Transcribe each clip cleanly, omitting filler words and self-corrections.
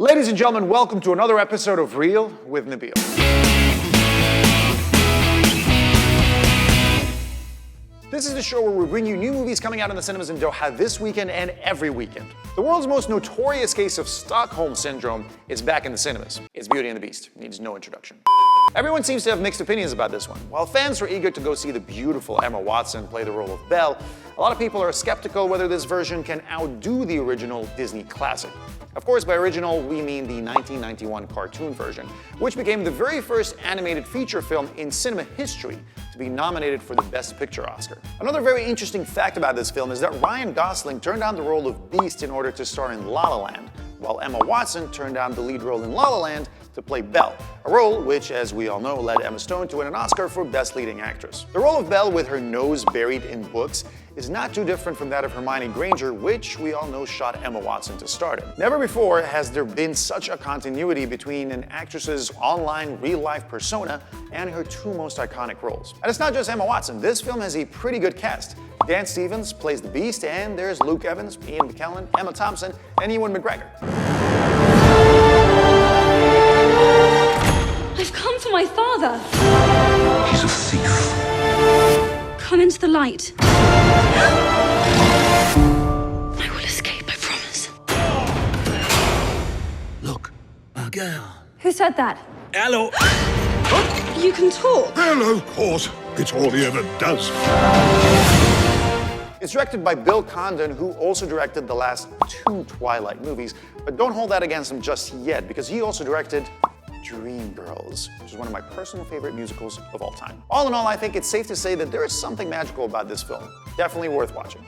Ladies and gentlemen, welcome to another episode of Real with Nabil. This is the show where we bring you new movies coming out in the cinemas in Doha this weekend and every weekend. The world's most notorious case of Stockholm Syndrome is back in the cinemas. It's Beauty and the Beast. Needs no introduction. Everyone seems to have mixed opinions about this one. While fans are eager to go see the beautiful Emma Watson play the role of Belle, a lot of people are skeptical whether this version can outdo the original Disney classic. Of course, by original, we mean the 1991 cartoon version, which became the very first animated feature film in cinema history to be nominated for the Best Picture Oscar. Another very interesting fact about this film is that Ryan Gosling turned down the role of Beast in order to star in La La Land, while Emma Watson turned down the lead role in La La Land to play Belle, a role which, as we all know, led Emma Stone to win an Oscar for Best Leading Actress. The role of Belle with her nose buried in books is not too different from that of Hermione Granger, which we all know shot Emma Watson to stardom. Never before has there been such a continuity between an actress's online real-life persona and her two most iconic roles. And it's not just Emma Watson. This film has a pretty good cast. Dan Stevens plays the Beast, and there's Luke Evans, Ian McKellen, Emma Thompson, and Ewan McGregor. I've come for my father. He's a thief. Come into the light. I will escape, I promise. Look, a girl. Who said that? Hello. You can talk. Well, of course. It's all he ever does. It's directed by Bill Condon, who also directed the last two Twilight movies, but don't hold that against him just yet, because he also directed Dreamgirls, which is one of my personal favorite musicals of all time. All in all, I think it's safe to say that there is something magical about this film. Definitely worth watching.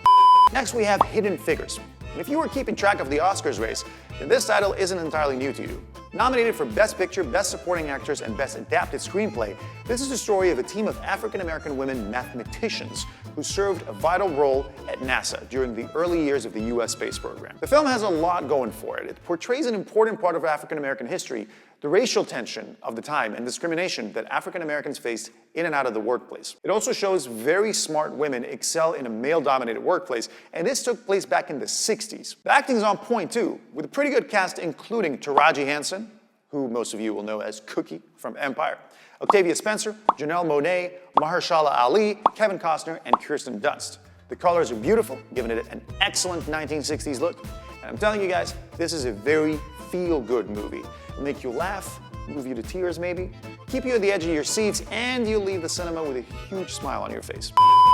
Next, we have Hidden Figures. And if you were keeping track of the Oscars race, then this title isn't entirely new to you. Nominated for Best Picture, Best Supporting Actress, and Best Adapted Screenplay, this is the story of a team of African-American women mathematicians who served a vital role at NASA during the early years of the US space program. The film has a lot going for it. It portrays an important part of African-American history, the racial tension of the time and discrimination that African-Americans faced in and out of the workplace. It also shows very smart women excel in a male-dominated workplace, and this took place back in the 60s. The acting is on point too, with a pretty good cast including Taraji Henson, who most of you will know as Cookie from Empire, Octavia Spencer, Janelle Monáe, Mahershala Ali, Kevin Costner, and Kirsten Dunst. The colors are beautiful, giving it an excellent 1960s look. And I'm telling you guys, this is a very feel-good movie. It'll make you laugh, move you to tears maybe, keep you at the edge of your seats, and you'll leave the cinema with a huge smile on your face.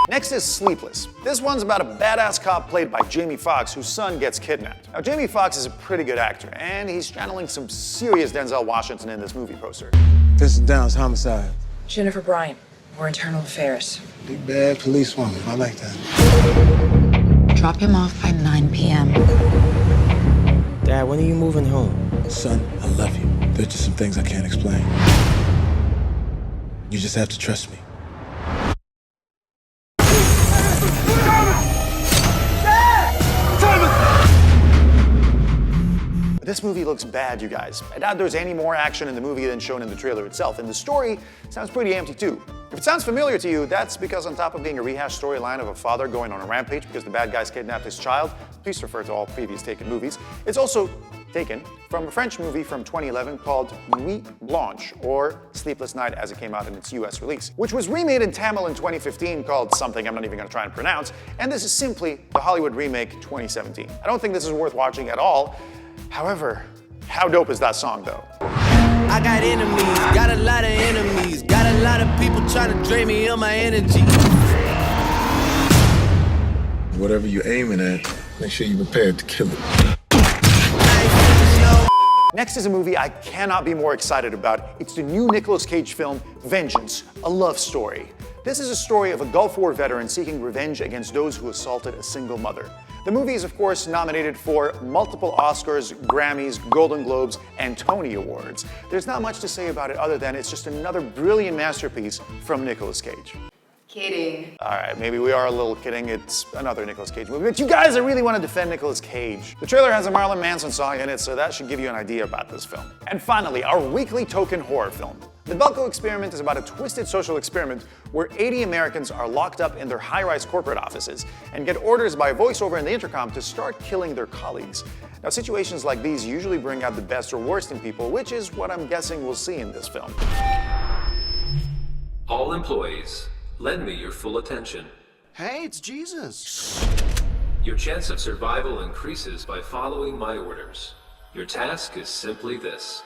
Next is Sleepless. This one's about a badass cop played by Jamie Foxx whose son gets kidnapped. Now, Jamie Foxx is a pretty good actor, and he's channeling some serious Denzel Washington in this movie poster. Vincent Downs, homicide. Jennifer Bryant, or internal affairs. Big bad policewoman. I like that. Drop him off by 9 p.m. Dad, when are you moving home? Son, I love you. There's just some things I can't explain. You just have to trust me. This movie looks bad, you guys. I doubt there's any more action in the movie than shown in the trailer itself, and the story sounds pretty empty too. If it sounds familiar to you, that's because on top of being a rehashed storyline of a father going on a rampage because the bad guys kidnapped his child, please refer to all previous Taken movies, it's also taken from a French movie from 2011 called Nuit Blanche, or Sleepless Night as it came out in its US release, which was remade in Tamil in 2015 called something I'm not even gonna try and pronounce, and this is simply the Hollywood remake 2017. I don't think this is worth watching at all. However, how dope is that song though? I got enemies, got a lot of enemies, got a lot of people trying to drain me of my energy. Whatever you're aiming at, make sure you're prepared to kill it. Next is a movie I cannot be more excited about. It's the new Nicolas Cage film, Vengeance, a love story. This is a story of a Gulf War veteran seeking revenge against those who assaulted a single mother. The movie is, of course, nominated for multiple Oscars, Grammys, Golden Globes, and Tony Awards. There's not much to say about it other than it's just another brilliant masterpiece from Nicolas Cage. Kidding. All right, maybe we are a little kidding. It's another Nicolas Cage movie, but you guys, I really want to defend Nicolas Cage. The trailer has a Marilyn Manson song in it, so that should give you an idea about this film. And finally, our weekly token horror film. The Belko experiment is about a twisted social experiment where 80 Americans are locked up in their high-rise corporate offices and get orders by voiceover in the intercom to start killing their colleagues. Now, situations like these usually bring out the best or worst in people, which is what I'm guessing we'll see in this film. All employees, lend me your full attention. Hey, it's Jesus. Your chance of survival increases by following my orders. Your task is simply this.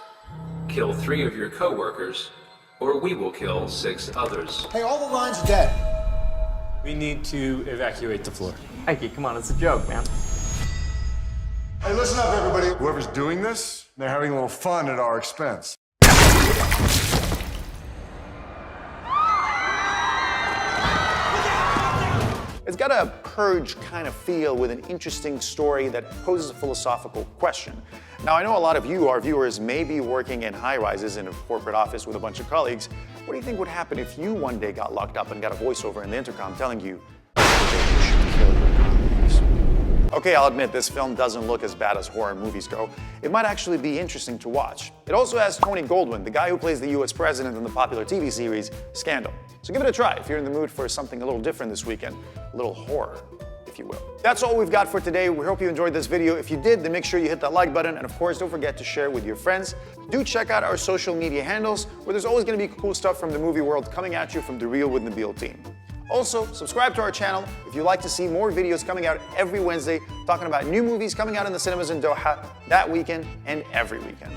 Kill 3 of your co-workers, or we will kill 6 others. Hey, all the lines are dead. We need to evacuate the floor. Mikey, come on, it's a joke, man. Hey, listen up, everybody. Whoever's doing this, they're having a little fun at our expense. It's got a Purge kind of feel with an interesting story that poses a philosophical question. Now, I know a lot of you, our viewers, may be working in high-rises in a corporate office with a bunch of colleagues. What do you think would happen if you one day got locked up and got a voiceover in the intercom telling you, you should kill your colleagues? Okay, I'll admit this film doesn't look as bad as horror movies go. It might actually be interesting to watch. It also has Tony Goldwyn, the guy who plays the US president in the popular TV series Scandal. So give it a try if you're in the mood for something a little different this weekend, a little horror, if you will. That's all we've got for today. We hope you enjoyed this video. If you did, then make sure you hit that like button, and of course, don't forget to share it with your friends. Do check out our social media handles, where there's always going to be cool stuff from the movie world coming at you from the Real with Nabil team. Also, subscribe to our channel if you'd like to see more videos coming out every Wednesday, talking about new movies coming out in the cinemas in Doha that weekend and every weekend.